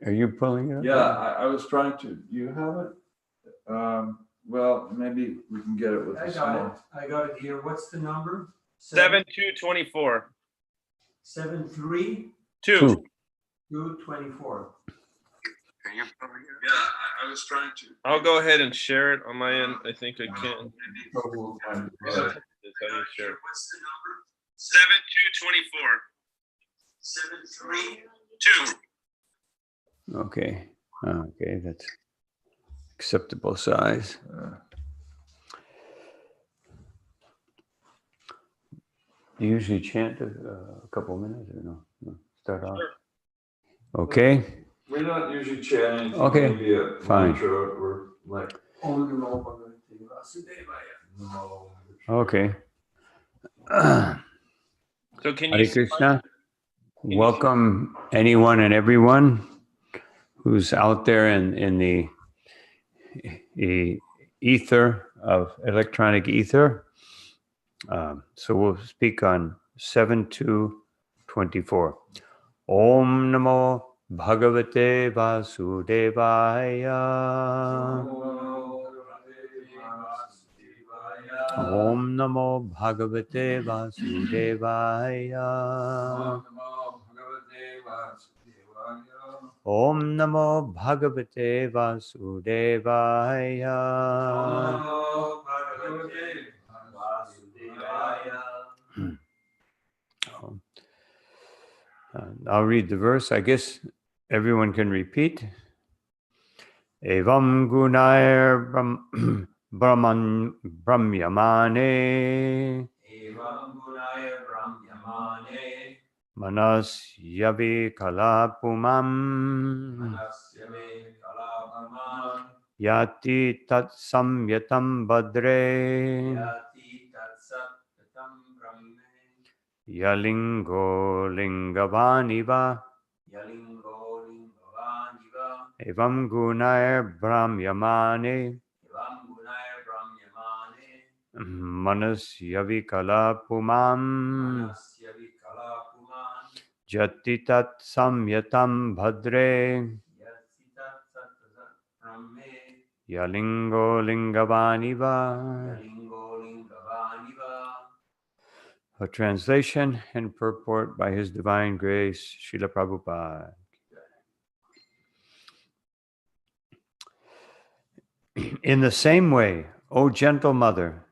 Are you pulling it up? Yeah, I was trying to. You have it? Well, maybe we can get it with I the got small. it. I got it here. What's the number? 7224. 73 2. 224. Yeah, I was trying to. I'll go ahead and share it on my end. I think I can. We'll find it. How do you share it? What's the number? 7224. 73 Okay. Okay, that's acceptable size. You usually chant a couple minutes or no? Start off. Sure. Okay. We're not usually chanting. Okay, Maybe a fine. mantra or like. Okay. So can Hare you Krishna. Welcome anyone and everyone who's out there in the ether of electronic ether. So we'll speak on 7-2-24. Om Namo Bhagavate Vasudevaya. Om Namo Bhagavate Vasudevaya. Om Namo Bhagavate Vasudevaya. I'll read the verse. I guess everyone can repeat. Evam gunair brahman brahmyamane. Evam gunaya brahmyamane Manasyavi kalapumam. manasyame kalapamam Yati tat samyatam badre. yati tatsatatam brahme Yalingo lingavaniva. yalingo lingavaniva Evam gunair brahmyamane. evam gunaya brahmyamane Manasyavi kalapumam. manasyavi kalapumam Jati tat samyatam badre. yati tatsatatam brahme Yalingo lingavaniva. yalingo lingavaniva. A translation and purport by His Divine Grace, Srila Prabhupada. In the same way, O gentle mother,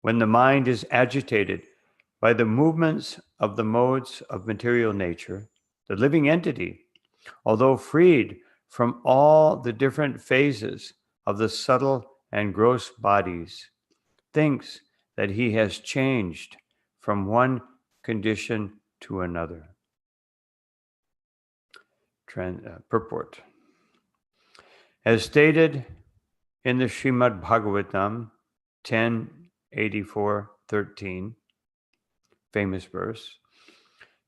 when the mind is agitated by the movements of the modes of material nature, the living entity, although freed from all the different phases of the subtle and gross bodies, thinks that he has changed from one condition to another. Purport. As stated in the Srimad Bhagavatam 10:84-13, famous verse,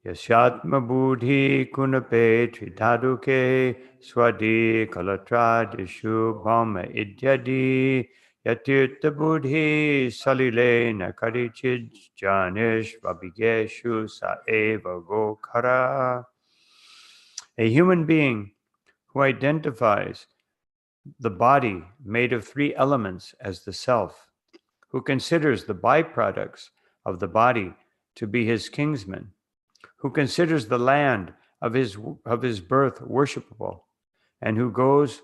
Yasyatma buddhi kunape tritaduke swadi kalatradishu bhama idyadi yatirtha buddhi salile nakarichid janish vabigeshu saeva gokara. A human being who identifies the body made of three elements as the self, who considers the byproducts of the body to be his kinsmen, who considers the land of his birth worshipable, and who goes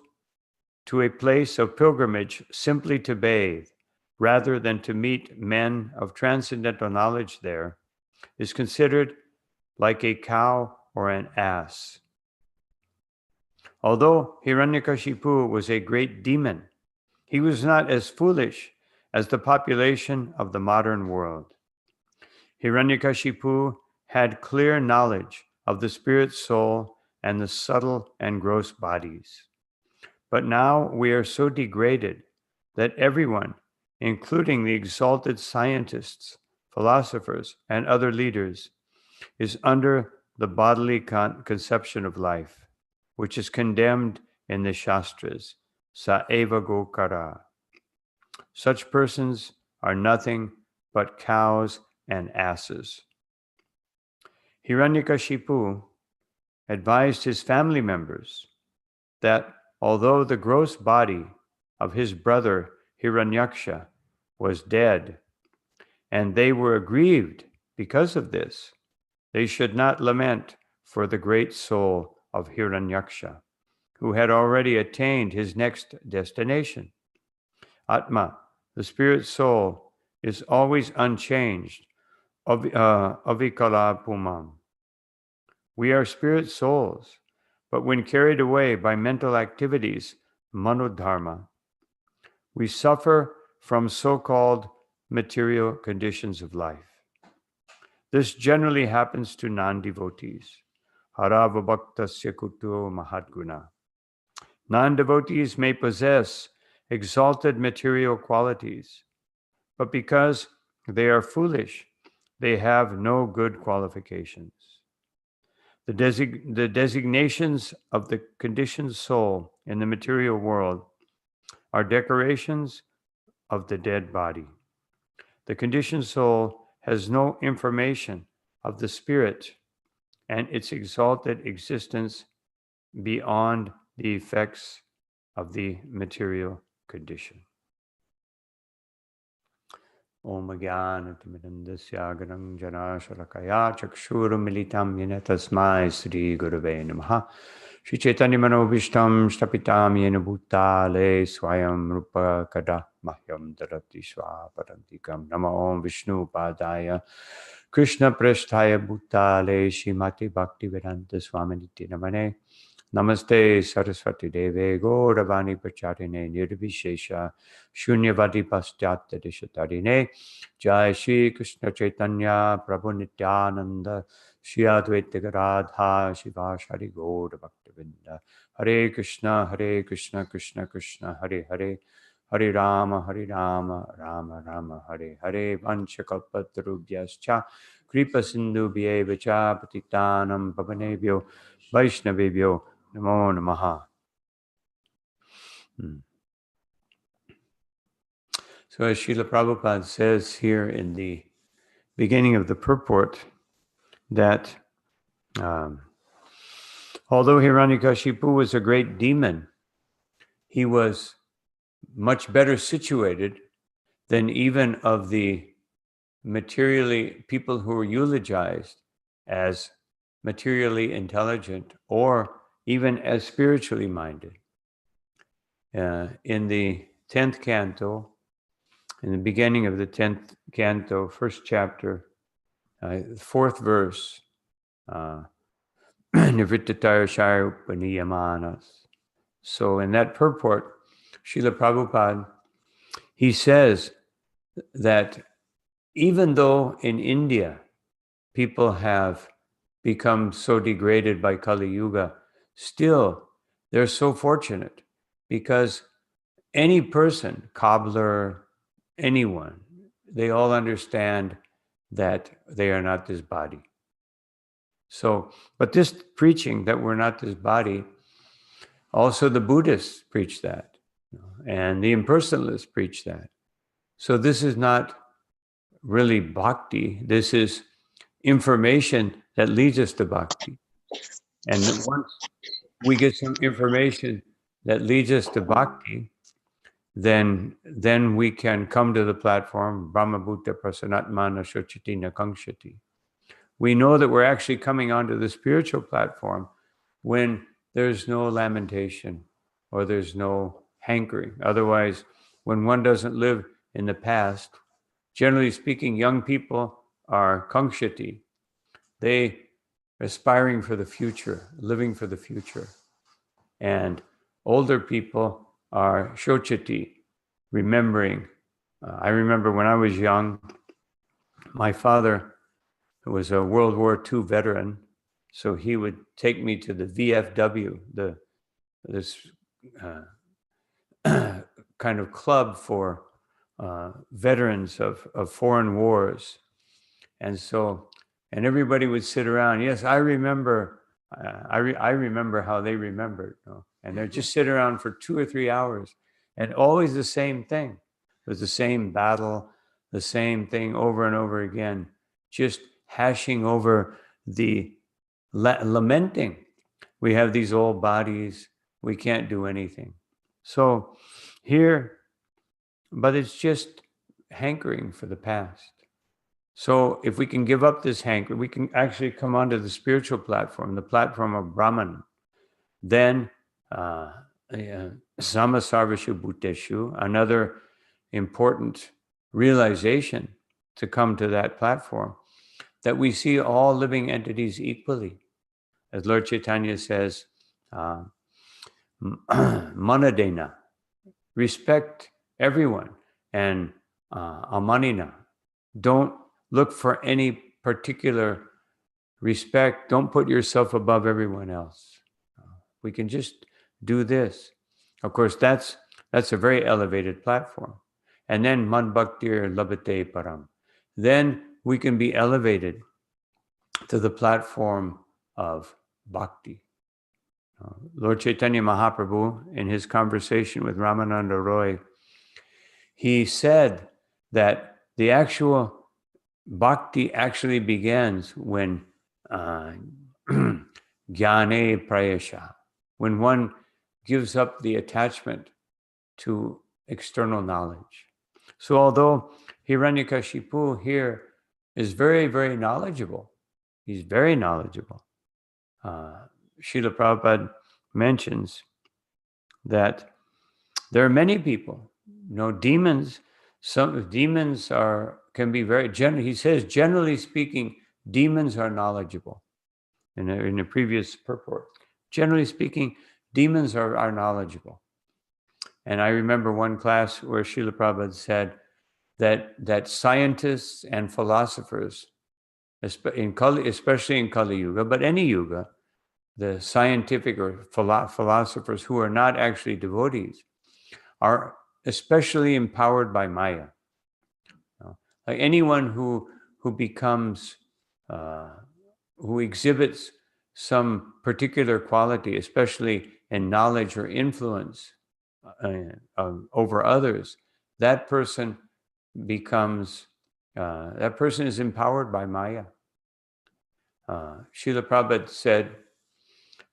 to a place of pilgrimage simply to bathe, rather than to meet men of transcendental knowledge there, is considered like a cow or an ass. Although Hiranyakashipu was a great demon, he was not as foolish as the population of the modern world. Hiranyakashipu had clear knowledge of the spirit soul and the subtle and gross bodies. But now we are so degraded that everyone, including the exalted scientists, philosophers, and other leaders, is under the bodily conception of life, which is condemned in the Shastras, Saeva Gokara. Such persons are nothing but cows and asses. Hiranyakashipu advised his family members that although the gross body of his brother Hiranyaksha was dead, and they were aggrieved because of this, they should not lament for the great soul of Hiranyaksha, who had already attained his next destination. Atma, the spirit soul, is always unchanged, avikala pumam. We are spirit souls, but when carried away by mental activities, manodharma, we suffer from so-called material conditions of life. This generally happens to non-devotees. Harava bhaktasya kuto mahadguna. Non-devotees may possess exalted material qualities, but because they are foolish, they have no good qualifications. The designations of the conditioned soul in the material world are decorations of the dead body. The conditioned soul has no information of the spirit and its exalted existence beyond the effects of the material condition. Om Jnana Timirandasya Jana Shalakaya Chakshura Militam Yena Tasmai Sri Gurave Namaha. Shri Chaitanya Manobhishtam Stapitam Yena Bhutale Swayam Rupa Kada Mahyam Darati Swaparantikam Nama Om Vishnu Padaya Krishna Presthaya Bhutale Shrimati Bhakti Vedanta Swami Nitya Namane Namaste Saraswati Deve Gauravani Pacharine Nirvishesha Shunyavadi Paschatya Dishatarine Jai Shri Krishna Chaitanya Prabhu Nityananda Shri Advaita Gadadha Shiva Shari Gaura Bhaktivinda Hare Krishna Krishna Krishna Hare Hare Hare Rama Rama Rama Hare Hare Vanchakalpatarubhyascha Kripa Sindhubhye Vacha Patitanam Pavanebhyo Vaishnavebhyo Namo Namaha. So as Srila Prabhupada says here in the beginning of the purport, that although Hiranyakashipu was a great demon, he was much better situated than even of the materially people who were eulogized as materially intelligent or even as spiritually minded. In the 10th canto, in the beginning of the 10th canto, first chapter, 4th verse, Nivrittataya Shaya Upaniyamanas. So in that purport, Srila Prabhupada, he says that even though in India people have become so degraded by Kali Yuga, still they're so fortunate because any person, cobbler, anyone, they all understand that they are not this body. So, but this preaching that we're not this body, also the Buddhists preach that, and the impersonalists preach that. So this is not really bhakti. This is information that leads us to bhakti. And once we get some information that leads us to bhakti, then we can come to the platform, Brahma Bhuta Prasanatmana Shochiti Nakangshati. We know that we're actually coming onto the spiritual platform when there's no lamentation or there's no hankering. Otherwise, when one doesn't live in the past, generally speaking, young people are kangshati. They aspiring for the future, living for the future. And older people are shochati, remembering. I remember when I was young, my father was a World War II veteran, so he would take me to the VFW, this kind of club for veterans of foreign wars. And so, and everybody would sit around. Yes, I remember. I remember how they remembered. And they'd just sit around for 2 or 3 hours, and always the same thing. It was the same battle, the same thing over and over again, just hashing over the lamenting. We have these old bodies. we can't do anything. So here, but it's just hankering for the past. So if we can give up this hankering, we can actually come onto the spiritual platform, the platform of Brahman. Then Samasarvashu Bhuteshu, another important realization to come to that platform, that we see all living entities equally. As Lord Chaitanya says, Manadena, respect everyone, and Amanina, don't look for any particular respect. Don't put yourself above everyone else. We can just do this. Of course, that's a very elevated platform. And then man bhaktir labate param. Then we can be elevated to the platform of bhakti. Lord Chaitanya Mahaprabhu, in his conversation with Ramananda Roy, he said that the actual bhakti actually begins when jnane prayasha, when one gives up the attachment to external knowledge. So although Hiranyakashipu here is very, very knowledgeable, he's very knowledgeable. Srila Prabhupada mentions that there are many people, demons. Some demons can be very general. He says, generally speaking, demons are knowledgeable. In a previous purport, generally speaking, demons are knowledgeable. And I remember one class where Srila Prabhupada said that scientists and philosophers, especially in Kali Yuga, but any yuga, the scientific or philosophers who are not actually devotees are especially empowered by Maya. Like anyone who becomes, who exhibits some particular quality, especially in knowledge or influence over others, that person becomes, that person is empowered by Maya. Srila Prabhupada said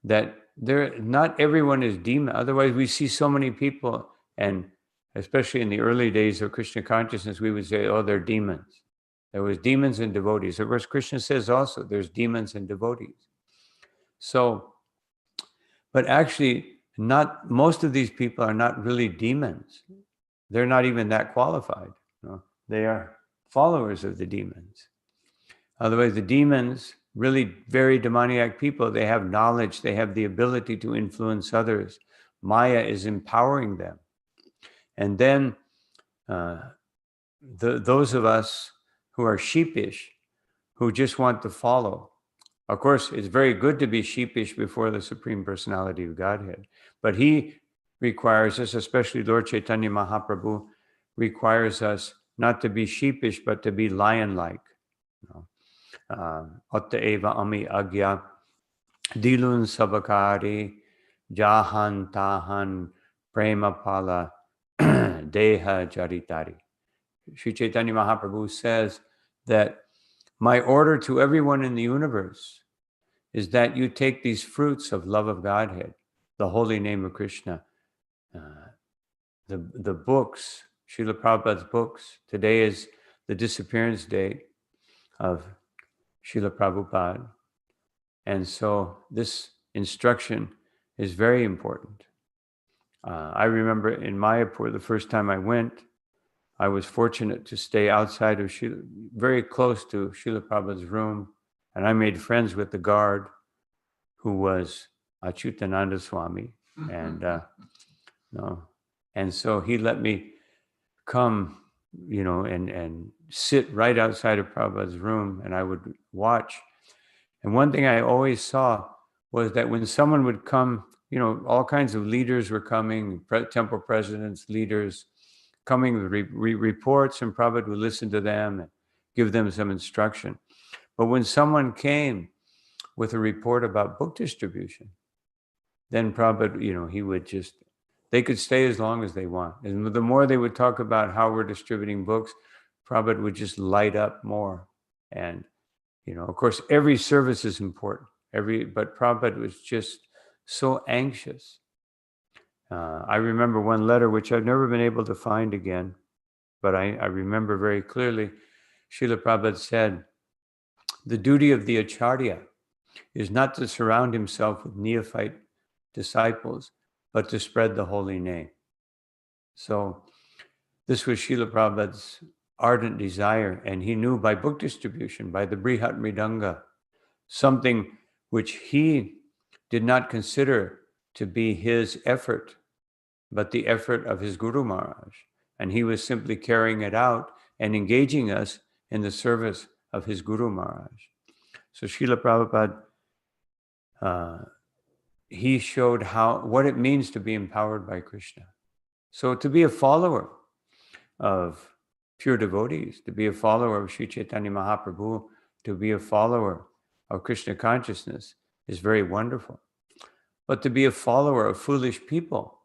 that not everyone is demon. Otherwise, we see so many people, and especially in the early days of Krishna consciousness, we would say, oh, they're demons. There was demons and devotees. Of course, Krishna says also there's demons and devotees. So, but actually, not most of these people are not really demons. They're not even that qualified. They are followers of the demons. Otherwise, the demons, really very demoniac people, they have knowledge, they have the ability to influence others. Maya is empowering them. And then those of us who are sheepish, who just want to follow. Of course, it's very good to be sheepish before the Supreme Personality of Godhead. But he requires us, especially Lord Chaitanya Mahaprabhu, requires us not to be sheepish, but to be lion-like. Atta eva ami agya dilun sabakari jahan tahan prema pala deha jaritari. Sri Chaitanya Mahaprabhu says that my order to everyone in the universe is that you take these fruits of love of Godhead, the holy name of Krishna, the books, Srila Prabhupada's books. Today is the disappearance date of Srila Prabhupada. And so this instruction is very important. I remember in Mayapur, the first time I went, I was fortunate to stay outside of very close to Srila Prabhupada's room. And I made friends with the guard, who was Achyutananda Swami. And, and so he let me come, and sit right outside of Prabhupada's room, and I would watch. And one thing I always saw was that when someone would come, all kinds of leaders were coming, temple presidents, leaders, coming with reports, and Prabhupada would listen to them and give them some instruction. But when someone came with a report about book distribution, then Prabhupada, he would they could stay as long as they want. And the more they would talk about how we're distributing books, Prabhupada would just light up more. And, of course, every service is important. But Prabhupada was just so anxious I remember one letter which I've never been able to find again, but I remember very clearly. Srila Prabhupada said, the duty of the Acharya is not to surround himself with neophyte disciples, but to spread the holy name. So this was Srila Prabhupada's ardent desire, and he knew by book distribution, by the Brihat Mridanga, something which he did not consider to be his effort, but the effort of his Guru Maharaj. And he was simply carrying it out and engaging us in the service of his Guru Maharaj. So Srila Prabhupada, he showed what it means to be empowered by Krishna. So to be a follower of pure devotees, to be a follower of Sri Chaitanya Mahaprabhu, to be a follower of Krishna consciousness is very wonderful. But to be a follower of foolish people,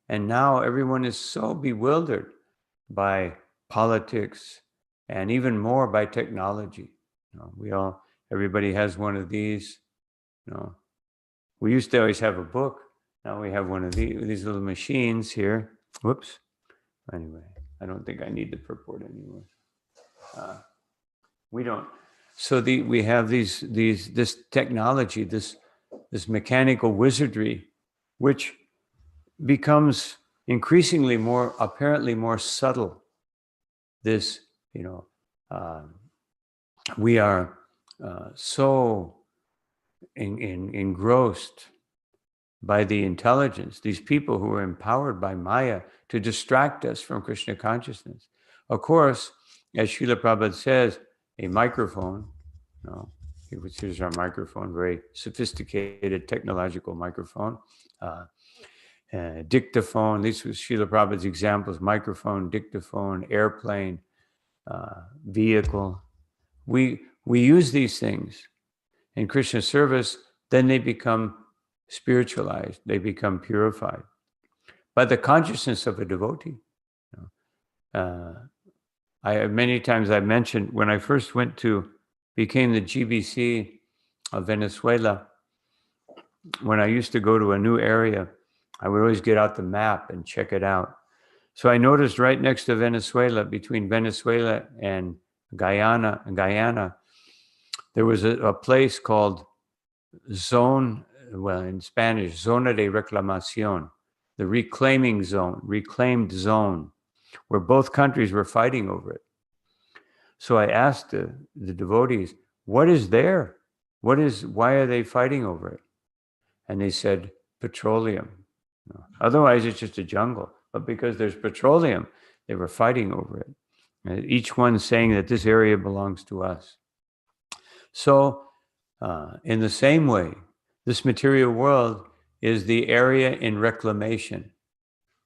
and now everyone is so bewildered by politics and even more by technology. Everybody has one of these. We used to always have a book. Now we have one of these little machines here. Whoops. Anyway, I don't think I need the purport anymore. We don't. So we have this technology, this mechanical wizardry, which becomes increasingly apparently more subtle. We are so engrossed by the intelligence, these people who are empowered by Maya to distract us from Krishna consciousness. Of course, as Srila Prabhupada says, a microphone, here's our microphone, very sophisticated technological microphone, dictaphone, these were Srila Prabhupada's examples, microphone, dictaphone, airplane, vehicle. We use these things in Krishna service, then they become spiritualized, they become purified by the consciousness of a devotee. Many times I mentioned when I first became the GBC of Venezuela, when I used to go to a new area, I would always get out the map and check it out. So I noticed right next to Venezuela, between Venezuela and Guyana, there was a place called in Spanish, Zona de Reclamación, the reclaimed zone, where both countries were fighting over it. So I asked the devotees, what is there? Why are they fighting over it? And they said, petroleum. Otherwise, it's just a jungle. But because there's petroleum, they were fighting over it. And each one saying that this area belongs to us. So, in the same way, this material world is the area in reclamation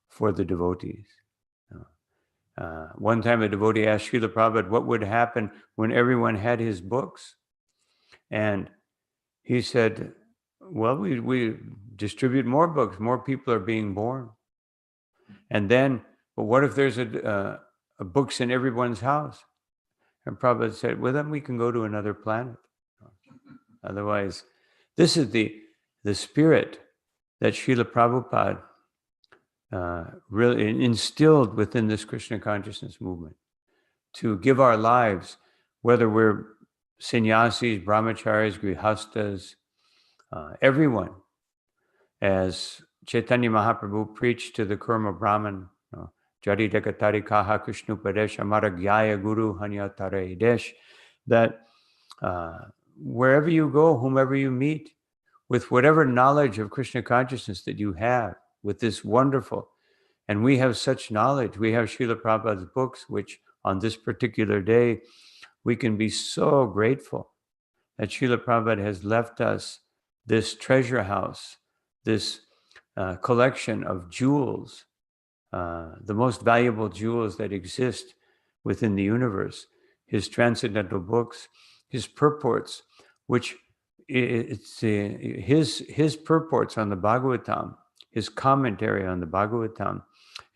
for the devotees. One time a devotee asked Srila Prabhupada what would happen when everyone had his books. And he said, well, we distribute more books, more people are being born. And then, but what if there's a books in everyone's house? And Prabhupada said, well, then we can go to another planet. Otherwise, this is the spirit that Srila Prabhupada really instilled within this Krishna consciousness movement, to give our lives, whether we're sannyasis, brahmacharis, grihastas, everyone, as Chaitanya Mahaprabhu preached to the Kurma Brahman, Jari Dekatari Kaha Krishnupadesh Amara Gyaya Guru Hanyatare Desh, that wherever you go, whomever you meet, with whatever knowledge of Krishna consciousness that you have, with this wonderful, and we have such knowledge, we have Srila Prabhupada's books, which on this particular day, we can be so grateful that Srila Prabhupada has left us this treasure house, this collection of jewels, the most valuable jewels that exist within the universe, his transcendental books, his purports, which it's his purports on the Bhagavatam, his commentary on the Bhagavatam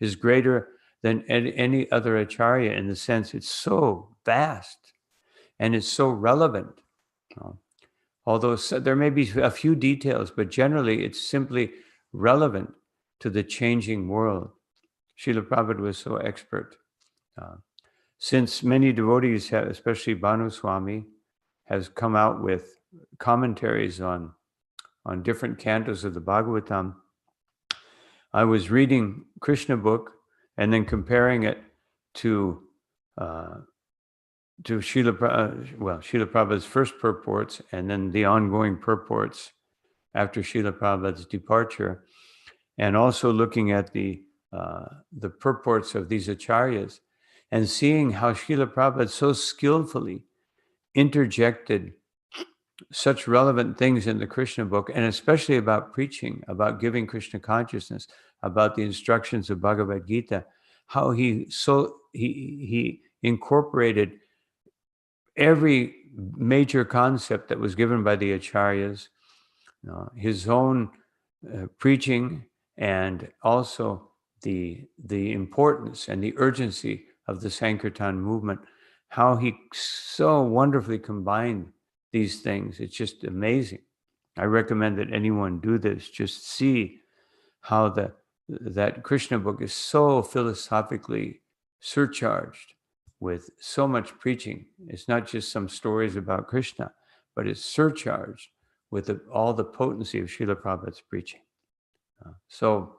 is greater than any other acharya, in the sense it's so vast and it's so relevant. Although there may be a few details, but generally it's simply relevant to the changing world. Srila Prabhupada was so expert. Since many devotees, have, especially Bhanu Swami, has come out with commentaries on different cantos of the Bhagavatam, I was reading Krishna book and then comparing it to Srila Prabhupada's first purports and then the ongoing purports after Srila Prabhupada's departure, and also looking at the purports of these acharyas and seeing how Srila Prabhupada so skillfully interjected such relevant things in the Krishna book, and especially about preaching, about giving Krishna consciousness, about the instructions of Bhagavad Gita, how he incorporated every major concept that was given by the acharyas, his own preaching, and also the importance and the urgency of the Sankirtan movement, how he so wonderfully combined these things. It's just amazing. I recommend that anyone do this. Just see how that Krishna book is so philosophically surcharged with so much preaching. It's not just some stories about Krishna, but it's surcharged with all the potency of Srila Prabhupada's preaching. So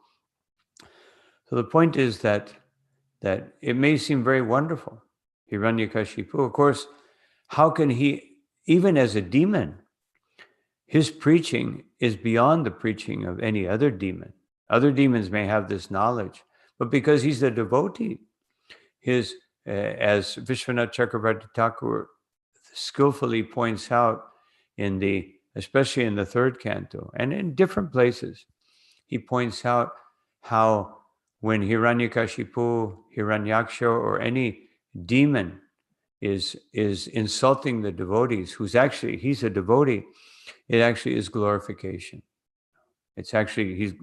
the point is that it may seem very wonderful. Hiranyakashipu, of course, how can he, even as a demon, his preaching is beyond the preaching of any other demon. Other demons may have this knowledge, but because he's a devotee, as Vishwanath Chakravarti Thakur skillfully points out especially in the third canto and in different places, he points out how when Hiranyakashipu, Hiranyaksha, or any demon is insulting the devotees, he's a devotee, it actually is glorification. It's actually,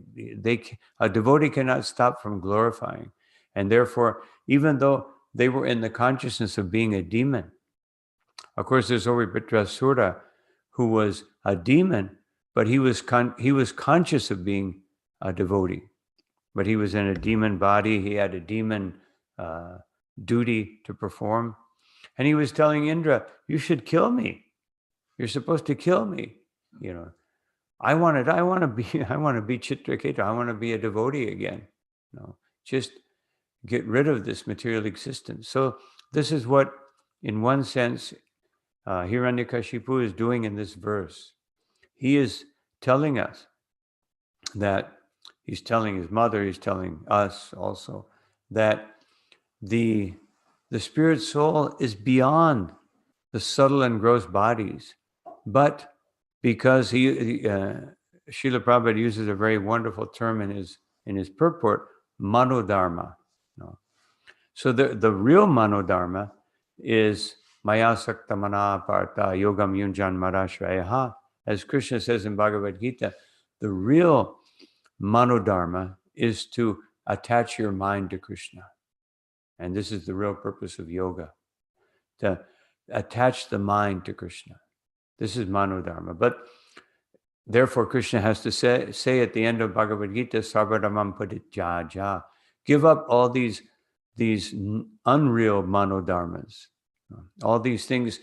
a devotee cannot stop from glorifying. And therefore, even though they were in the consciousness of being a demon, of course, there's Oripitrasura, who was a demon, but he was conscious of being a devotee. But he was in a demon body. He had a demon duty to perform. And he was telling Indra, you should kill me. You're supposed to kill me. I want to be Chitraketa. I want to be a devotee again. Just get rid of this material existence. So this is what, in one sense, Hiranyakashipu is doing in this verse. He is telling us that, he's telling his mother, he's telling us also, that the spirit soul is beyond the subtle and gross bodies. But because Srila Prabhupada uses a very wonderful term in his purport, manodharma. So the real manodharma is maya sakta mana partha yogam yunjan marashrayaha. As Krishna says in Bhagavad Gita, the real manodharma is to attach your mind to Krishna. And this is the real purpose of yoga, to attach the mind to Krishna. This is manodharma. But therefore, Krishna has to say at the end of Bhagavad Gita, sarvadhamam padityaja, give up all these unreal manodharmas, all these things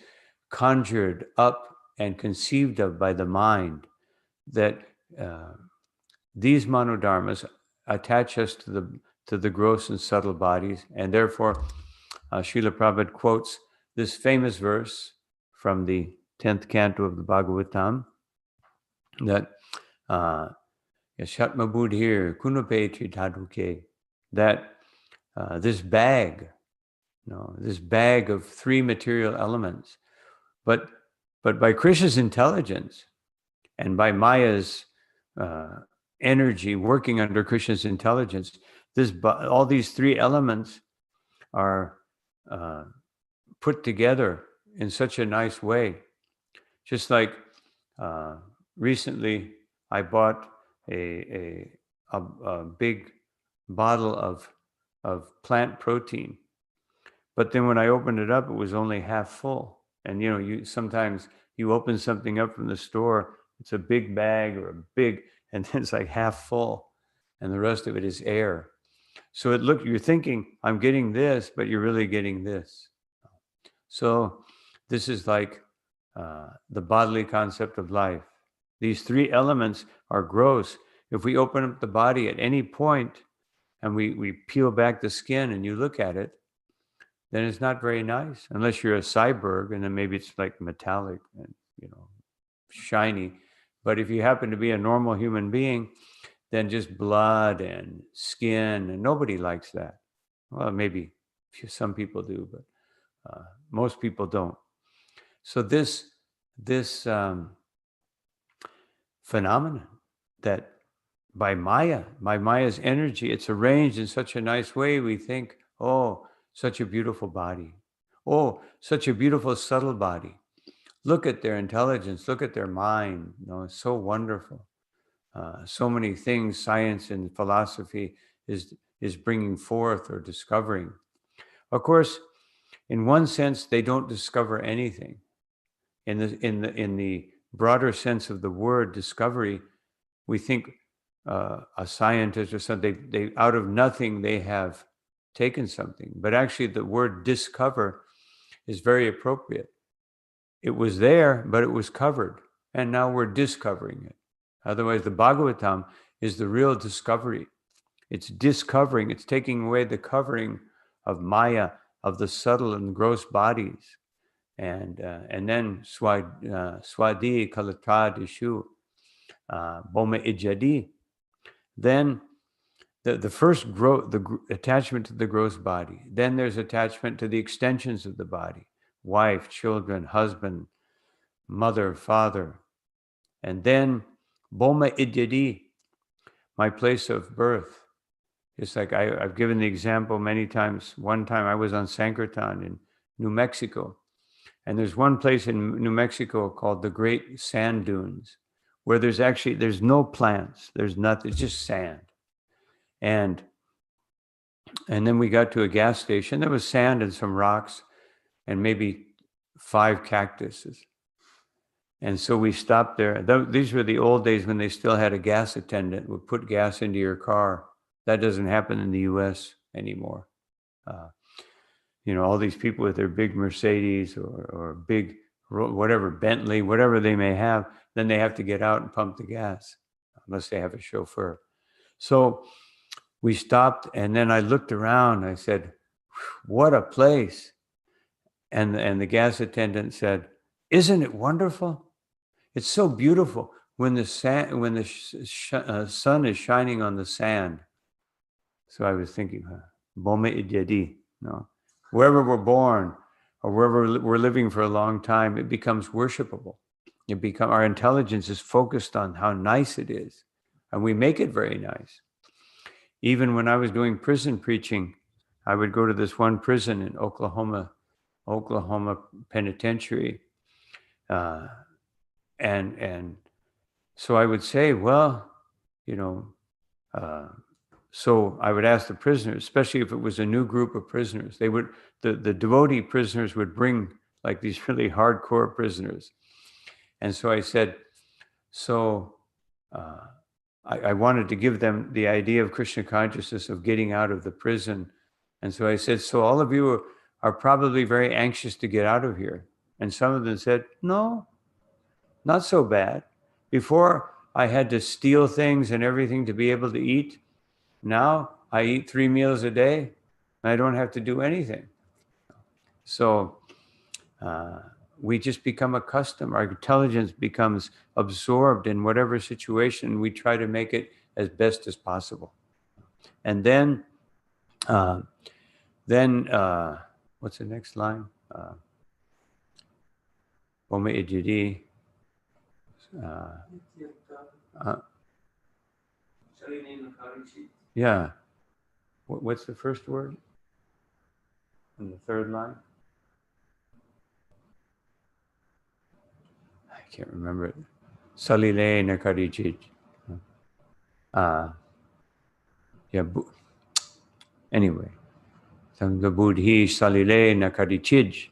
conjured up and conceived of by the mind, that these manodharmas attach us to the gross and subtle bodies. And therefore, Srila Prabhupada quotes this famous verse from the 10th canto of the Bhagavatam, that Yashatma Buddhir Kunupe Trithaduke, that this bag of three material elements, but by Krishna's intelligence and by Maya's energy working under Krishna's intelligence, all these three elements are put together in such a nice way. Just like recently, I bought a big bottle of plant protein, but then when I opened it up, it was only half full. And you sometimes you open something up from the store, it's a big bag and then it's like half full. and the rest of it is air. So you're thinking, I'm getting this, but you're really getting this. So this is like the bodily concept of life. These three elements are gross. If we open up the body at any point and we peel back the skin and you look at it, then it's not very nice, unless you're a cyborg, and then maybe it's like metallic and, shiny. But if you happen to be a normal human being, then just blood and skin, and nobody likes that. Well, maybe some people do, but most people don't. So this phenomenon that by Maya's energy, it's arranged in such a nice way, we think, oh, such a beautiful body. Oh, such a beautiful subtle body. Look at their intelligence, look at their mind. It's so wonderful. So many things science and philosophy is bringing forth or discovering. Of course, in one sense, they don't discover anything. In the broader sense of the word discovery, we think a scientist or something, they out of nothing they have taken something. But actually, the word discover is very appropriate. It was there, but it was covered, and now we're discovering it. Otherwise, the Bhagavatam is the real discovery. It's discovering, it's taking away the covering of Maya, of the subtle and gross bodies. And then Swadi Kalatradishu Boma Ijadi. Then the first attachment to the gross body. Then there's attachment to the extensions of the body. Wife, children, husband, mother, father. And then Boma Ijadi, my place of birth. It's like I've given the example many times. One time I was on Sankirtan in New Mexico. And there's one place in New Mexico called the Great Sand Dunes, where there's no plants. There's nothing, it's just sand. And then we got to a gas station. There was sand and some rocks and maybe 5 cactuses. And so we stopped there. These were the old days when they still had a gas attendant would put gas into your car. That doesn't happen in the US anymore. All these people with their big Mercedes or big, whatever, Bentley, whatever they may have, then they have to get out and pump the gas, unless they have a chauffeur. So we stopped, and then I looked around, and I said, what a place. And the gas attendant said, isn't it wonderful? It's so beautiful when the sun is shining on the sand. So I was thinking, Boma Idyadi, wherever we're born or wherever we're living for a long time, it becomes worshipable. Our intelligence is focused on how nice it is, and we make it very nice. Even when I was doing prison preaching, I would go to this one prison in Oklahoma Penitentiary, and so I would say, so I would ask the prisoners, especially if it was a new group of prisoners, the devotee prisoners would bring like these really hardcore prisoners. And so I said, I wanted to give them the idea of Krishna consciousness, of getting out of the prison. And so I said, so all of you are probably very anxious to get out of here. And some of them said, no, not so bad. Before I had to steal things and everything to be able to eat. Now I eat 3 meals a day. And I don't have to do anything. So we just become accustomed. Our intelligence becomes absorbed in whatever situation. We try to make it as best as possible. And then what's the next line? Boma Ijadi. Yeah. What's the first word? In the third line? I can't remember it. Salile Nakarichij. Anyway, the Buddhi Salile Nakarichij.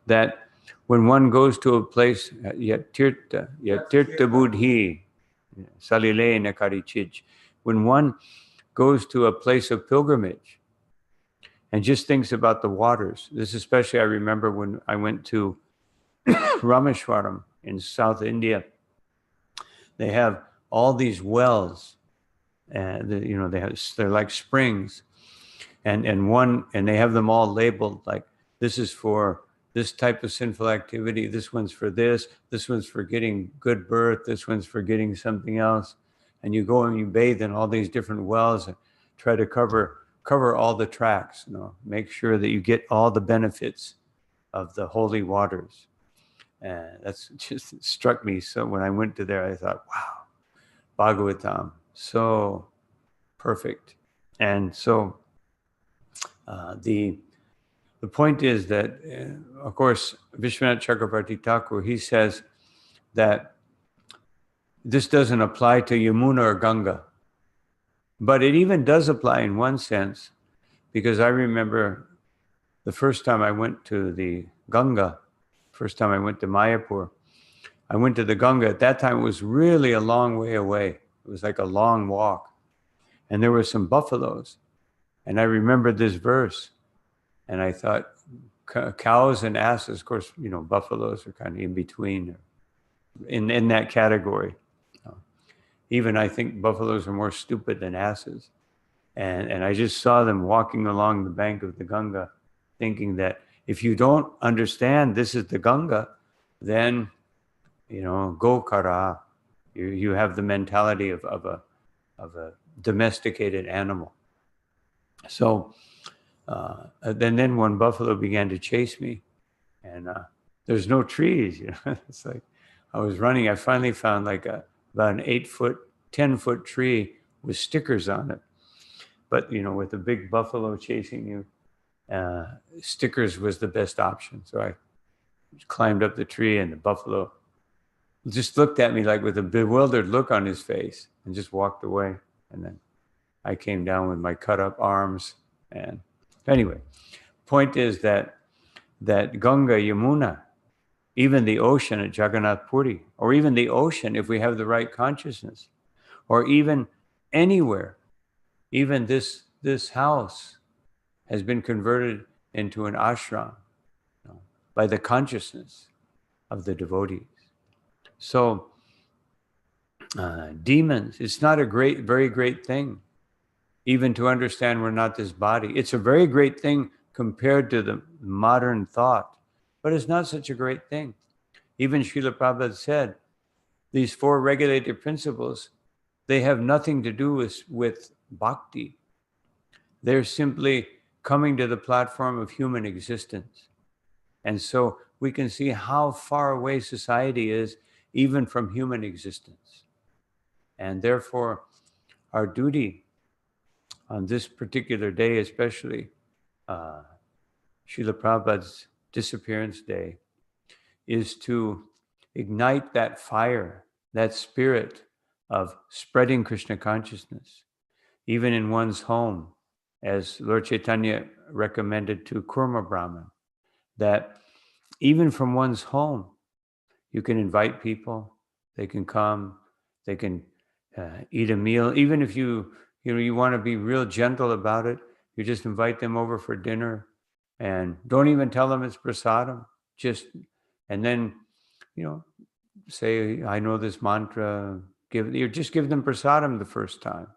That when one goes to a place, Yatirtha Buddhi, Salile Nakarichij, when one goes to a place of pilgrimage and just thinks about the waters. This especially I remember when I went to Rameshwaram in South India. They have all these wells, and they're like springs, and they have them all labeled like, this is for this type of sinful activity, this one's for this one's for getting good birth, this one's for getting something else. And you go and you bathe in all these different wells and try to cover all the tracks, make sure that you get all the benefits of the holy waters. And that's just struck me. So when I went to there, I thought, wow, Bhagavatam, so perfect. And so the point is that, of course, Vishwanath Chakravarti Thakur, he says that this doesn't apply to Yamuna or Ganga. But it even does apply in one sense, because I remember the first time I went to the Ganga, first time I went to Mayapur, I went to the Ganga. At that time, it was really a long way away. It was like a long walk. And there were some buffaloes. And I remembered this verse. And I thought, cows and asses, of course, buffaloes are kind of in between, in that category. Even I think buffaloes are more stupid than asses. And I just saw them walking along the bank of the Ganga, thinking that if you don't understand this is the Ganga, then, go kara. You have the mentality of a domesticated animal. So then one buffalo began to chase me, and there's no trees. It's like I was running. I finally found like about an 8-foot, 10-foot tree with stickers on it. But with a big buffalo chasing you, stickers was the best option. So I climbed up the tree, and the buffalo just looked at me like with a bewildered look on his face and just walked away. And then I came down with my cut up arms. And anyway, point is that Ganga, Yamuna, even the ocean at Jagannath Puri, or even the ocean if we have the right consciousness, or even anywhere, even this house has been converted into an ashram by the consciousness of the devotees. So demons, it's not a very great thing, even to understand we're not this body. It's a very great thing compared to the modern thought, but it's not such a great thing. Even Srila Prabhupada said, these 4 regulated principles, they have nothing to do with bhakti. They're simply coming to the platform of human existence. And so we can see how far away society is even from human existence. And therefore, our duty on this particular day, especially Srila Prabhupada's disappearance day, is to ignite that fire, that spirit of spreading Krishna consciousness, even in one's home, as Lord Chaitanya recommended to Kurma Brahman, that even from one's home, you can invite people, they can come, they can eat a meal. Even if you want to be real gentle about it, you just invite them over for dinner and don't even tell them it's prasadam. And then, say, I know this mantra, just give them prasadam the first time.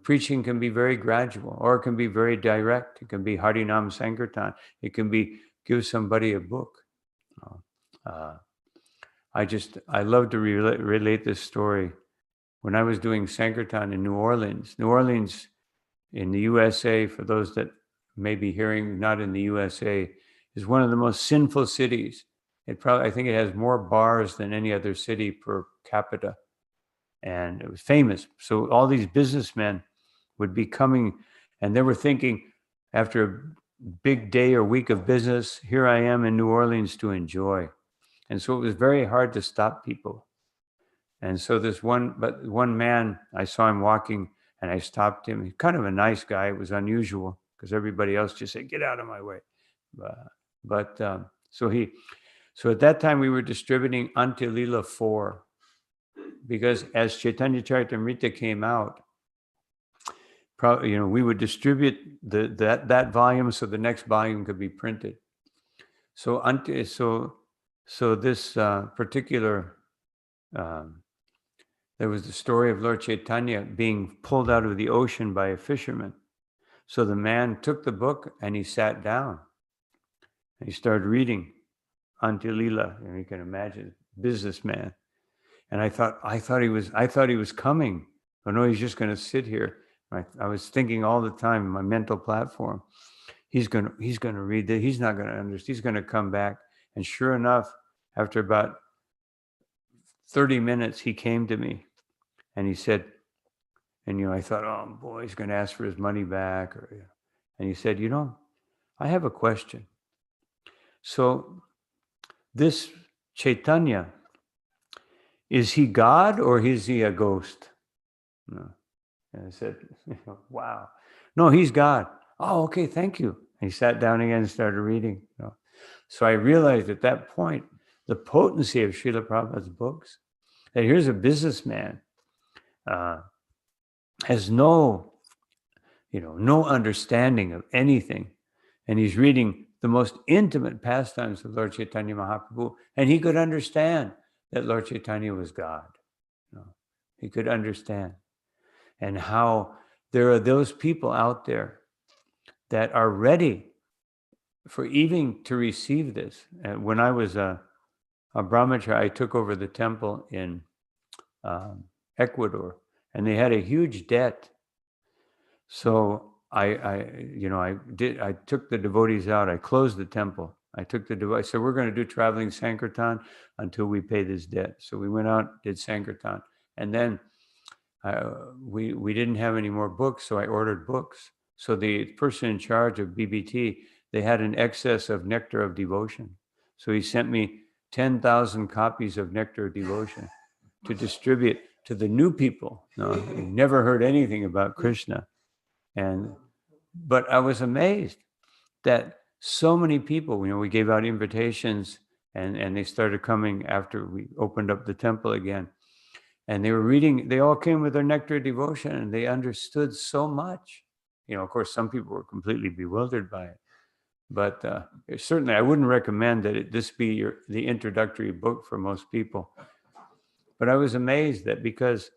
Preaching can be very gradual, or it can be very direct. It can be Harinam Sankirtan. It can be give somebody a book. I love to relate this story. When I was doing Sankirtan in New Orleans in the USA, for those that may be hearing not in the USA, is one of the most sinful cities. I think it has more bars than any other city per capita. And it was famous. So all these businessmen would be coming, and they were thinking, after a big day or week of business, here I am in New Orleans to enjoy. And so it was very hard to stop people. And so one man, I saw him walking, and I stopped him. He's kind of a nice guy. It was unusual because everybody else just said, "Get out of my way." So at that time we were distributing Antya Lila 4, because as Chaitanya Charitamrita came out, we would distribute that volume so the next volume could be printed. So this particular, there was the story of Lord Chaitanya being pulled out of the ocean by a fisherman. So the man took the book and he sat down and he started reading Antya-lila, and you can imagine, businessman. And I thought he was coming. Oh no, he's just going to sit here. I was thinking all the time in my mental platform, he's going to read that. He's not going to understand. He's going to come back. And sure enough, after about 30 minutes, he came to me and he said, and I thought, oh boy, he's going to ask for his money back. And he said, I have a question. So this Chaitanya, is he God or is he a ghost? No. And I said, wow. No, he's God. Oh, okay, thank you. And he sat down again and started reading. So I realized at that point the potency of Srila Prabhupada's books. That here's a businessman, has no understanding of anything. And he's reading the most intimate pastimes of Lord Chaitanya Mahaprabhu. And he could understand that Lord Chaitanya was God. He could understand. And how there are those people out there that are ready for even to receive this. When I was a brahmachari, I took over the temple in Ecuador, and they had a huge debt. So I took the devotees out. I closed the temple. I said, we're going to do traveling Sankirtan until we pay this debt. So we went out, did Sankirtan, and then we didn't have any more books, so I ordered books. So the person in charge of BBT, they had an excess of Nectar of Devotion. So he sent me 10,000 copies of Nectar of Devotion to distribute to the new people. Who never heard anything about Krishna. But I was amazed that so many people, we gave out invitations and they started coming after we opened up the temple again. And they were reading, they all came with their Nectar of Devotion and they understood so much. Of course, some people were completely bewildered by it. But certainly I wouldn't recommend that this be the introductory book for most people. But I was amazed that because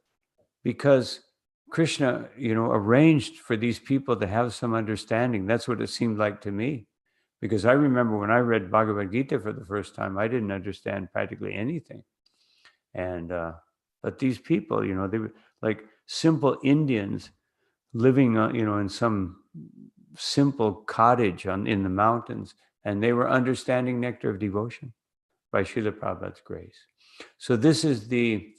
Krishna, arranged for these people to have some understanding. That's what it seemed like to me. Because I remember when I read Bhagavad Gita for the first time, I didn't understand practically anything. And but these people, they were like simple Indians living, in some simple cottage in the mountains, and they were understanding Nectar of Devotion by Srila Prabhupada's grace. So this is the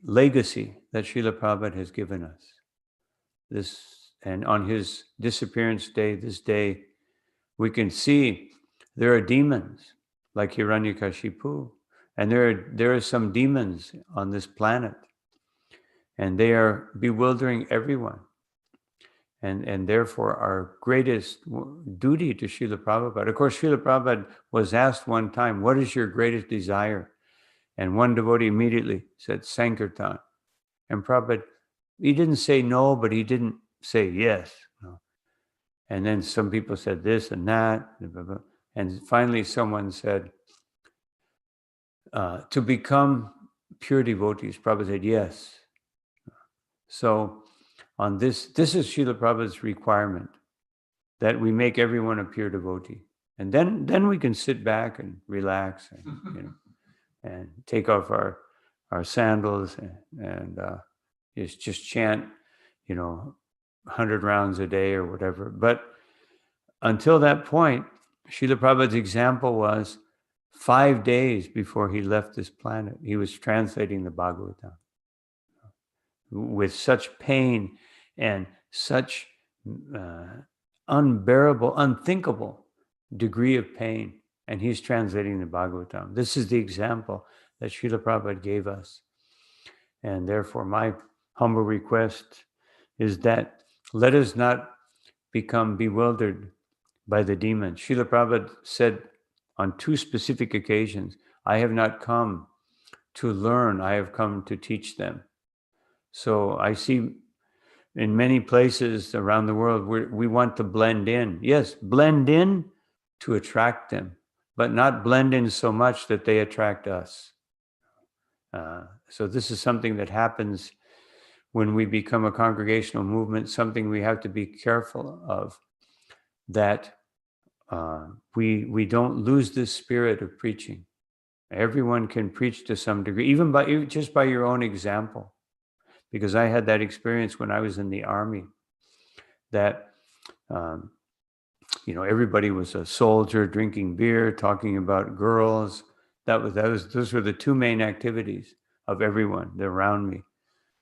legacy that Srila Prabhupada has given us. And on his disappearance day, this day, we can see there are demons like Hiranyakashipu, and there are some demons on this planet, and they are bewildering everyone. And therefore, our greatest duty to Srila Prabhupada. Of course, Srila Prabhupada was asked one time, what is your greatest desire? And one devotee immediately said, Sankirtan. And Prabhupada, he didn't say no, but he didn't say yes. And then some people said this and that. And finally someone said, to become pure devotees. Prabhupada said, yes. So on this is Srila Prabhupada's requirement, that we make everyone a pure devotee. And then we can sit back and relax and, and take off our sandals and just chant, 100 rounds a day or whatever. But until that point, Srila Prabhupada's example was 5 days before he left this planet, he was translating the Bhagavatam with such pain and such unbearable, unthinkable degree of pain. And he's translating the Bhagavatam. This is the example that Srila Prabhupada gave us. And therefore, my humble request is that let us not become bewildered by the demons. Srila Prabhupada said on 2 specific occasions, I have not come to learn, I have come to teach them. So I see in many places around the world we want to blend in. Yes, blend in to attract them, but not blend in so much that they attract us. So this is something that happens when we become a congregational movement, something we have to be careful of, that we don't lose this spirit of preaching. Everyone can preach to some degree, even just by your own example. Because I had that experience when I was in the army, that everybody was a soldier, drinking beer, talking about girls. Those were the two main activities of everyone around me: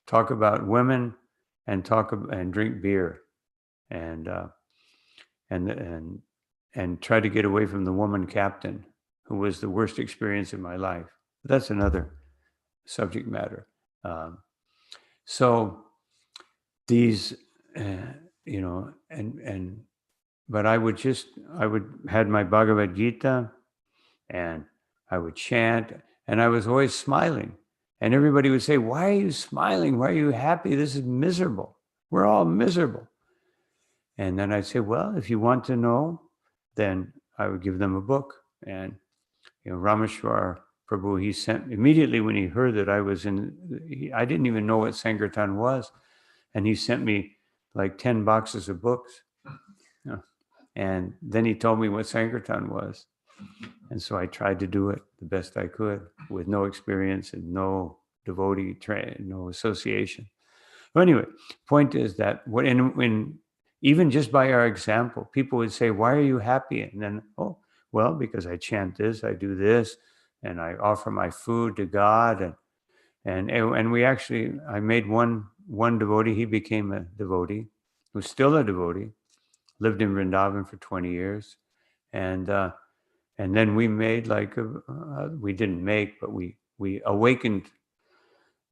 talk about women and drink beer, and try to get away from the woman captain, who was the worst experience in my life. But that's another subject matter. So these, but I would had my Bhagavad Gita, and I would chant, and I was always smiling. And everybody would say, "Why are you smiling? Why are you happy? This is miserable. We're all miserable." And then I'd say, "Well, if you want to know," then I would give them a book. And Rameshwar Prabhu, he sent immediately when he heard that I was I didn't even know what Sankirtan was, and he sent me like 10 boxes of books. And then he told me what Sankirtan was. And so I tried to do it the best I could with no experience and no devotee, no association. But anyway, point is that when even just by our example, people would say, "Why are you happy?" And then, "Oh, well, because I chant this, I do this, and I offer my food to God." And we actually, I made one devotee. He became a devotee, who's still a devotee, lived in Vrindavan for 20 years. And then we made we didn't make, but we awakened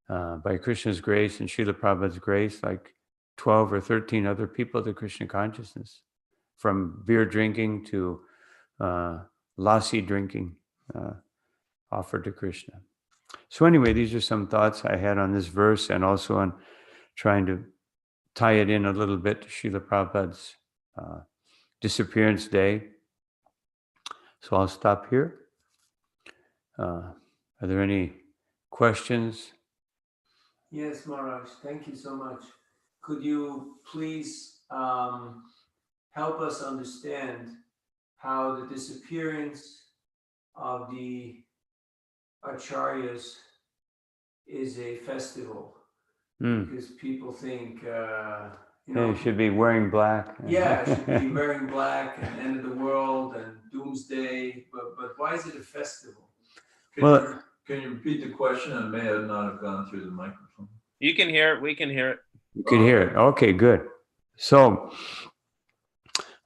by Krishna's grace and Srila Prabhupada's grace, like 12 or 13 other people to Krishna consciousness, from beer drinking to lassi drinking, offered to Krishna. So anyway, these are some thoughts I had on this verse, and also on trying to tie it in a little bit to Srila Prabhupada's disappearance day. So I'll stop here. Are there any questions? Yes, Maharaj, thank you so much. Could you please help us understand how the disappearance of the acharyas is a festival? Because people think, You should be wearing black. Yeah, should be wearing black and end of the world and doomsday. But why is it a festival? Can you repeat the question? I may have not have gone through the microphone. You can hear it. We can hear it. You can hear it. Okay, good. So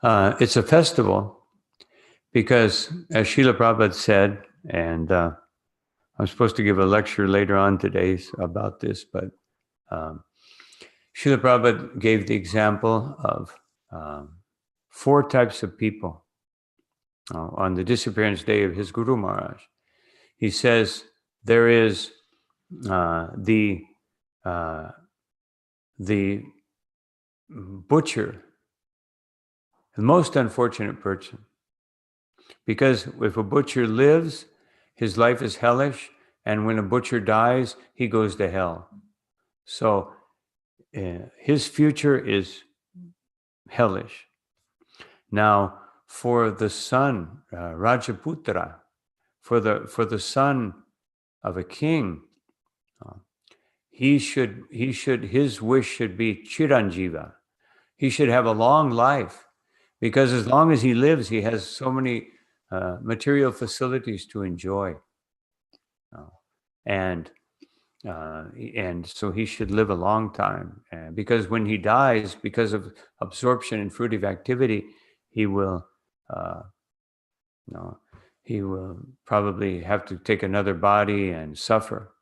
it's a festival because, as Srila Prabhupada said, and I'm supposed to give a lecture later on today about this, but Srila Prabhupada gave the example of 4 types of people on the disappearance day of his Guru Maharaj. He says there is the butcher, the most unfortunate person, because if a butcher lives, his life is hellish, and when a butcher dies, he goes to hell. So his future is hellish. Now, for the son, Rajaputra, for the son of a king, his wish should be Chiranjiva. He should have a long life, because as long as he lives, he has so many material facilities to enjoy, and so he should live a long time. Because when he dies, because of absorption in fruitive activity, he will probably have to take another body and suffer.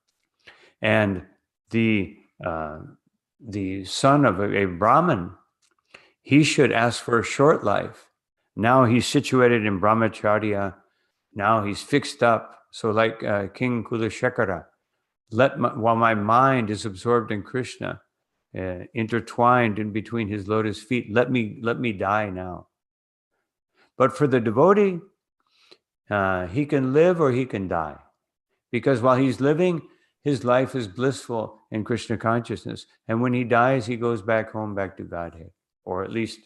And the son of a Brahmin, he should ask for a short life. Now he's situated in brahmacharya. Now he's fixed up. So like King Kulashekara, while my mind is absorbed in Krishna, intertwined in between his lotus feet, let me die now. But for the devotee, he can live or he can die. Because while he's living, his life is blissful in Krishna consciousness. And when he dies, he goes back home, back to Godhead, or at least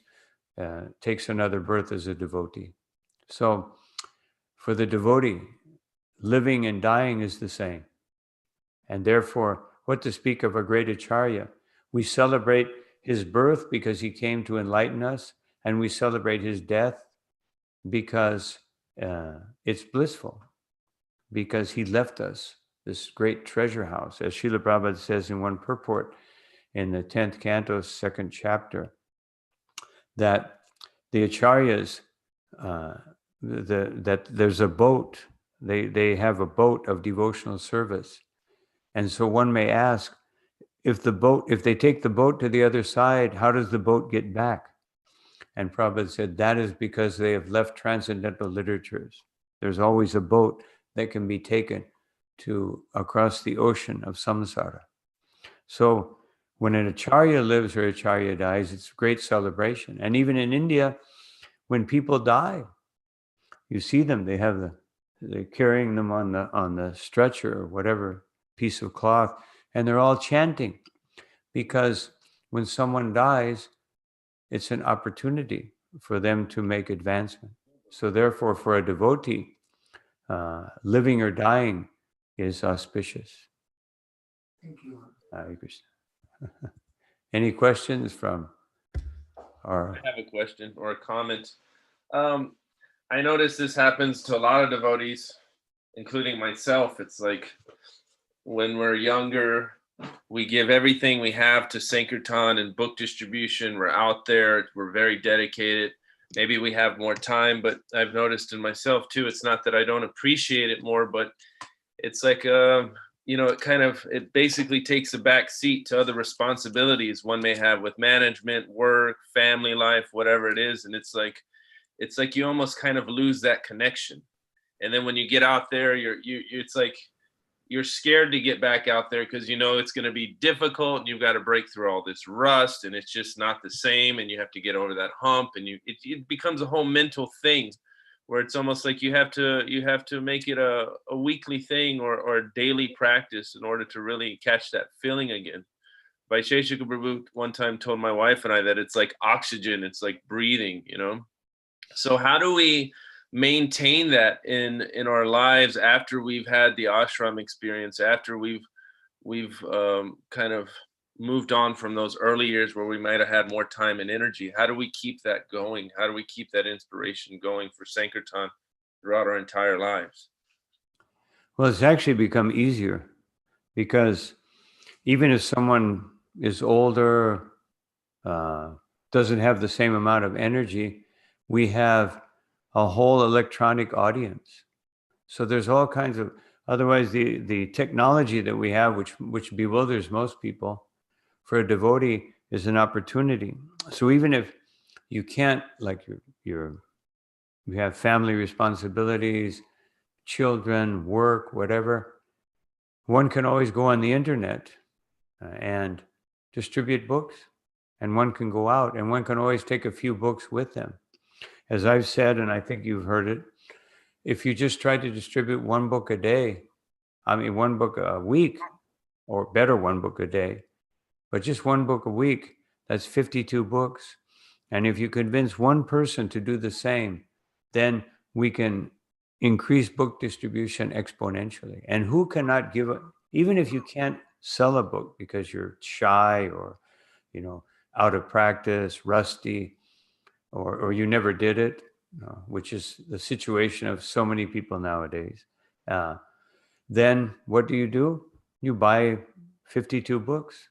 takes another birth as a devotee. So for the devotee, living and dying is the same. And therefore, what to speak of a great Acharya? We celebrate his birth because he came to enlighten us, and we celebrate his death because it's blissful, because he left us this great treasure house. As Srila Prabhupada says in one purport in the 10th canto, 2nd chapter, that the Acharyas, that there's a boat, they have a boat of devotional service. And so one may ask, if they take the boat to the other side, how does the boat get back? And Prabhupada said, that is because they have left transcendental literatures. There's always a boat that can be taken to across the ocean of samsara. So when an Acharya lives or Acharya dies, it's a great celebration. And even in India, when people die, you see them, they're carrying them on the stretcher or whatever piece of cloth, and they're all chanting, because when someone dies, it's an opportunity for them to make advancement. So therefore, for a devotee, living or dying is auspicious. Thank you. Hare Krishna. Any questions from our... I have a question or a comment. I notice this happens to a lot of devotees, including myself. It's like when we're younger, we give everything we have to Sankirtan and book distribution. We're out there, we're very dedicated. Maybe we have more time, but I've noticed in myself too, it's not that I don't appreciate it more, but it's like, it basically takes a back seat to other responsibilities one may have with management, work, family life, whatever it is. And it's like you almost kind of lose that connection. And then when you get out there, it's like you're scared to get back out there because you know it's going to be difficult and you've got to break through all this rust and it's just not the same, and you have to get over that hump, and it becomes a whole mental thing where it's almost like you have to make it a weekly thing or a daily practice in order to really catch that feeling again. Vaisheshika Prabhu one time told my wife and I that it's like oxygen, it's like breathing, So how do we maintain that in our lives after we've had the ashram experience, after we've kind of moved on from those early years where we might have had more time and energy? How do we keep that going? How do we keep that inspiration going for Sankirtan throughout our entire lives? Well, it's actually become easier, because even if someone is older, doesn't have the same amount of energy, we have a whole electronic audience. So there's all kinds of, otherwise the technology that we have, which bewilders most people, for a devotee is an opportunity. So even if you can't, like you have family responsibilities, children, work, whatever, one can always go on the internet and distribute books, and one can go out and one can always take a few books with them. As I've said, and I think you've heard it, if you just try to distribute one book a day, one book a week, or better, one book a day, but just one book a week, that's 52 books. And if you convince one person to do the same, then we can increase book distribution exponentially. And who cannot give it, even if you can't sell a book because you're shy or, out of practice, rusty, or you never did it, which is the situation of so many people nowadays. Then what do? You buy 52 books.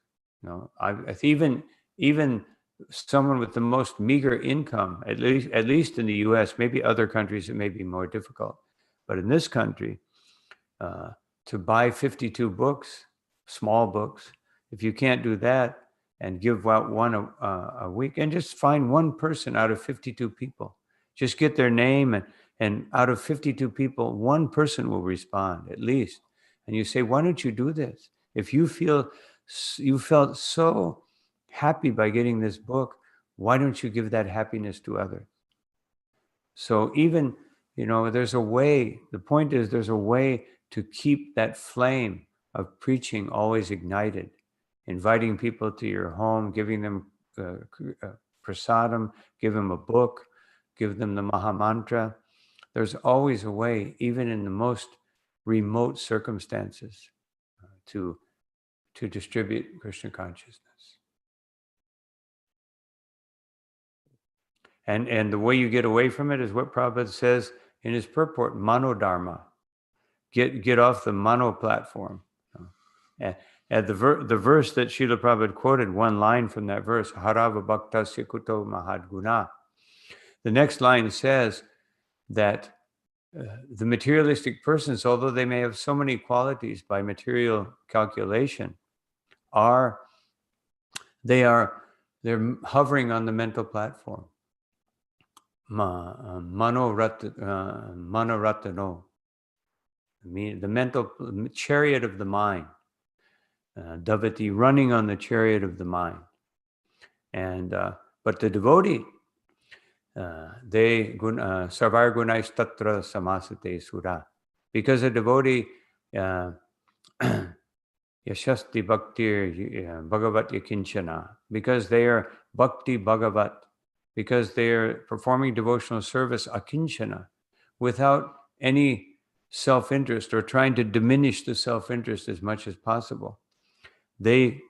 Even someone with the most meager income, at least in the U.S., maybe other countries it may be more difficult, but in this country, to buy 52 books, small books, if you can't do that and give out one a week, and just find one person out of 52 people, just get their name, and out of 52 people, one person will respond at least. and you say, why don't you do this? If you felt so happy by getting this book, why don't you give that happiness to others? So even, there's a way, the point is there's a way to keep that flame of preaching always ignited, inviting people to your home, giving them prasadam, give them a book, give them the Maha Mantra. There's always a way, even in the most remote circumstances, to distribute Krishna consciousness. And the way you get away from it is what Prabhupada says in his purport, manodharma. Get off the mano platform. And the verse that Srila Prabhupada quoted, one line from that verse, harava bhaktasya kuto mahadguna. The next line says that the materialistic persons, although they may have so many qualities by material calculation, they're hovering on the mental platform. Manoratano, the mental chariot of the mind. Davati, running on the chariot of the mind. And but the devotee, they sarvar gunais tatra samasate sura, because a devotee yashasti bhaktir bhagavat yakinchana, because they are bhakti bhagavat, because they are performing devotional service akinchana, without any self-interest or trying to diminish the self-interest as much as possible. These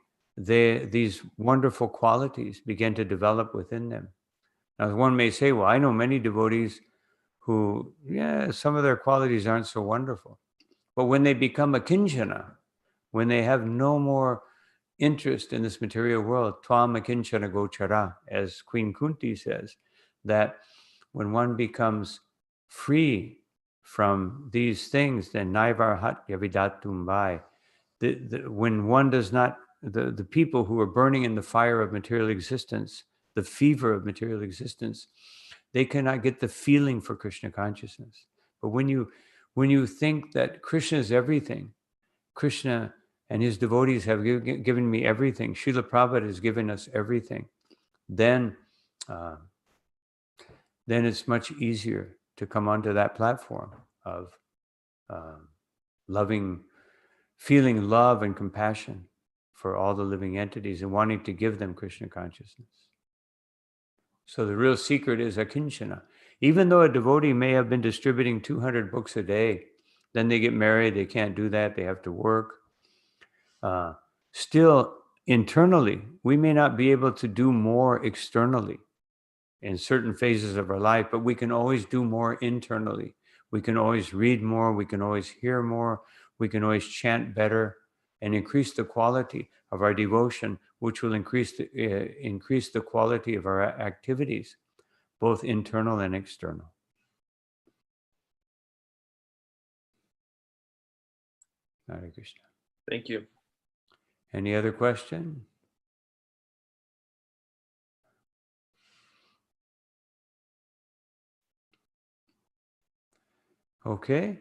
wonderful qualities begin to develop within them. Now, one may say, well, I know many devotees who, some of their qualities aren't so wonderful. But when they become akinchana, when they have no more interest in this material world, tvam akinchana gochara, as Queen Kunti says, that when one becomes free from these things, then naivar yavidatum vai, when one does not, the people who are burning in the fire of material existence, the fever of material existence, they cannot get the feeling for Krishna consciousness. But when you think that Krishna is everything, Krishna and his devotees have given me everything, Srila Prabhupada has given us everything, then it's much easier to come onto that platform of feeling love and compassion for all the living entities and wanting to give them Krishna consciousness. So the real secret is akinchana. Even though a devotee may have been distributing 200 books a day, then they get married, they can't do that, they have to work. Still, internally, we may not be able to do more externally in certain phases of our life, but we can always do more internally. We can always read more, we can always hear more, we can always chant better and increase the quality of our devotion, which will increase the quality of our activities, both internal and external. Hare Krishna. Thank you. Any other question? Okay.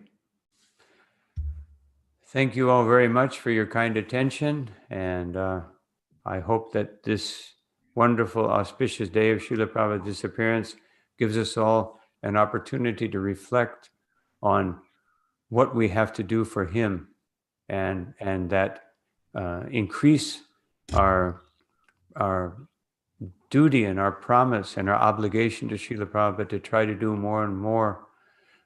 Thank you all very much for your kind attention, and I hope that this wonderful, auspicious day of Srila Prabhupada's disappearance gives us all an opportunity to reflect on what we have to do for him, and that increase our duty and our promise and our obligation to Srila Prabhupada to try to do more and more.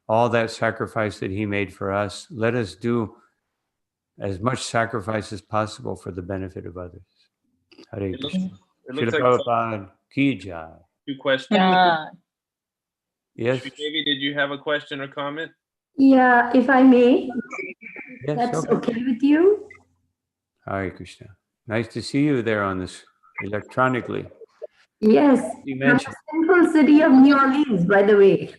All that sacrifice that he made for us, let us do as much sacrifice as possible for the benefit of others. Hare Krishna. It looks Srila like Prabhupada ki jai. 2 questions. Yes. Maybe did you have a question or comment? Yeah, if I may, Yes. that's okay with you? Hare Krishna. Nice to see you there on this electronically. Yes. You From mentioned. the simple city of New Orleans, by the way.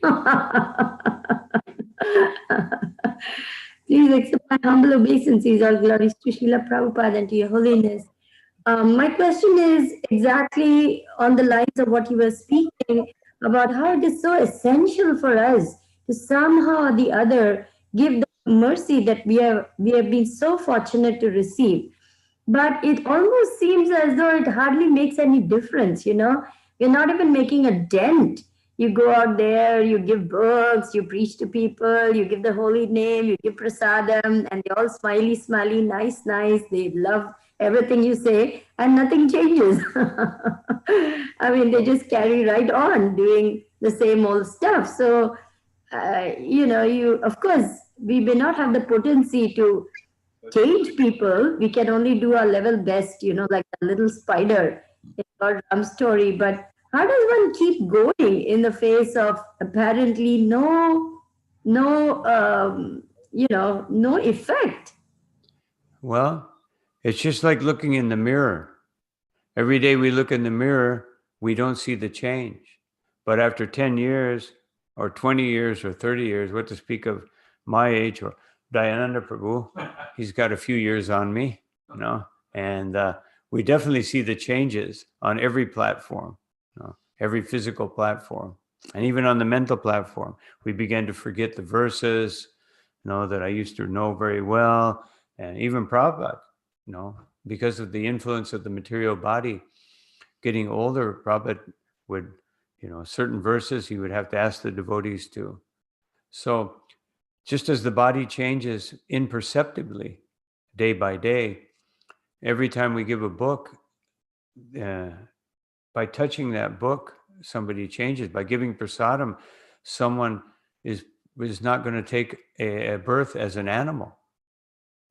Please accept my humble obeisances. All glories to Srila Prabhupada and to Your Holiness. My question is exactly on the lines of what you were speaking about, how it is so essential for us to somehow or the other give the mercy that we have been so fortunate to receive. But it almost seems as though it hardly makes any difference, you know. You're not even making a dent. You go out there, you give books, you preach to people, you give the holy name, you give prasadam, and they're all smiley, smiley, nice, nice. They love everything you say, and nothing changes. I mean, they just carry right on doing the same old stuff. So, you know, of course, we may not have the potency to change people. We can only do our level best, you know, like a little spider in Lord Ram's story. But how does one keep going in the face of apparently no effect? Well, it's just like looking in the mirror. Every day we look in the mirror, we don't see the change. But after 10 years or 20 years or 30 years, what to speak of my age or Dayananda Prabhu, he's got a few years on me, you know, and we definitely see the changes on every platform, you know, every physical platform, and even on the mental platform. We began to forget the verses, you know, that I used to know very well, and even Prabhupada, you know, because of the influence of the material body, getting older, Prabhupada would, you know, certain verses he would have to ask the devotees to. So just as the body changes imperceptibly day by day, every time we give a book, by touching that book, somebody changes. By giving prasadam, someone is not going to take a birth as an animal.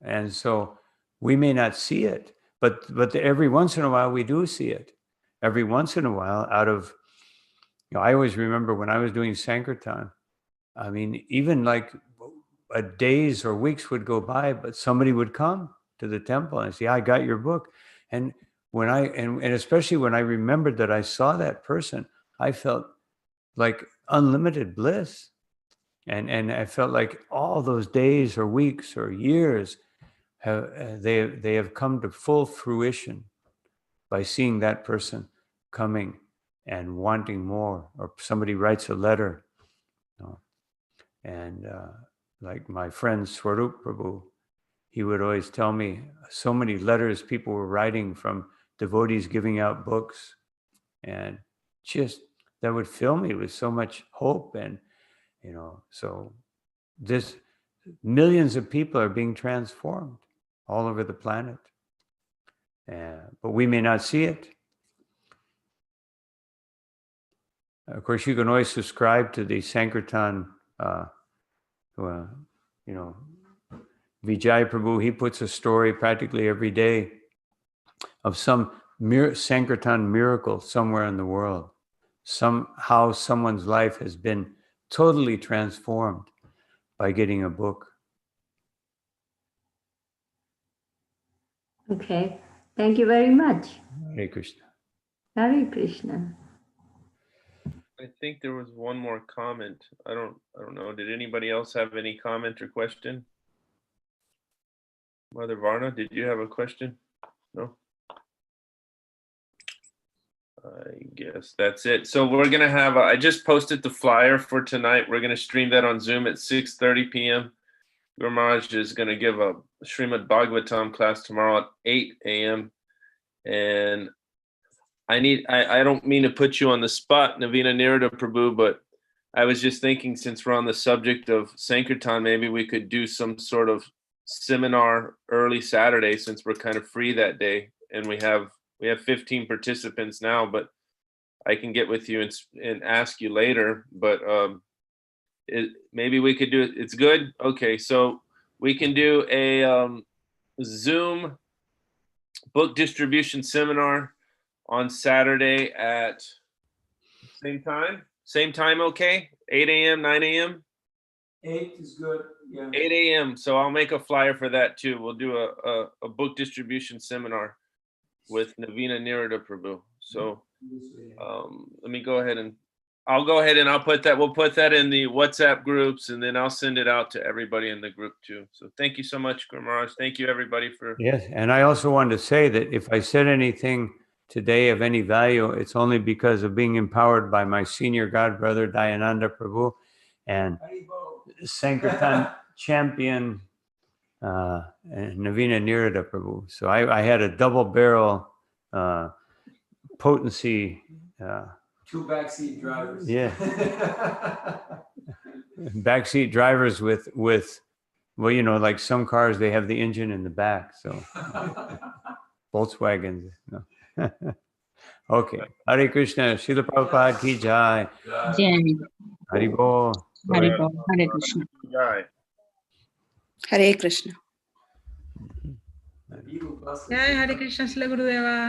And so we may not see it, but every once in a while we do see it. Every once in a while, out of, you know, I always remember when I was doing Sankirtan, I mean, even like days or weeks would go by, but somebody would come to the temple and say, I got your book. And when and especially when I remembered that I saw that person, I felt like unlimited bliss. And I felt like all those days or weeks or years they have come to full fruition by seeing that person coming and wanting more, or somebody writes a letter, you know, and like my friend Swarup Prabhu, he would always tell me so many letters people were writing from devotees giving out books, and just that would fill me with so much hope. And, you know, so this millions of people are being transformed all over the planet, but we may not see it. Of course, you can always subscribe to the Sankirtan, you know, Vijay Prabhu, he puts a story practically every day of some Sankirtan miracle somewhere in the world. Somehow someone's life has been totally transformed by getting a book. Okay. Thank you very much. Hare Krishna. Hare Krishna. I think there was one more comment. I don't know. Did anybody else have any comment or question? Mother Varna, did you have a question? No? I guess that's it. So we're going to have, I just posted the flyer for tonight. We're going to stream that on Zoom at 6:30 p.m. Guru Maharaj is going to give a Srimad Bhagavatam class tomorrow at 8 a.m. And I don't mean to put you on the spot, Navina Nirada Prabhu, but I was just thinking, since we're on the subject of Sankirtan, maybe we could do some sort of seminar early Saturday, since we're kind of free that day. And we have 15 participants now, but I can get with you and ask you later. But maybe we could do it. It's good. Okay, so we can do a Zoom book distribution seminar on Saturday at same time, okay? 8 a.m., 9 a.m.? 8 is good, yeah. 8 a.m. So I'll make a flyer for that too. We'll do a book distribution seminar with Navina Nirada Prabhu. So let me go ahead and I'll put that, we'll put that in the WhatsApp groups, and then I'll send it out to everybody in the group too. So thank you so much, Guru Maharaj. Thank you everybody for. Yes, and I also wanted to say that if I said anything today of any value, it's only because of being empowered by my senior god brother, Dayananda Prabhu, and Sankirtan champion Navina Nirada Prabhu. So I had a double barrel potency. Two backseat drivers. Yeah. Backseat drivers with well, you know, like some cars, they have the engine in the back. So Volkswagens. No. Okay. Hare Krishna. Srila Prabhupada ki jai. Jai. Hari Bol. Hare Bol. Hare Krishna. Jai. Hare Krishna. The Beatle buses. Jai Hare Krishna Srila Gurudeva.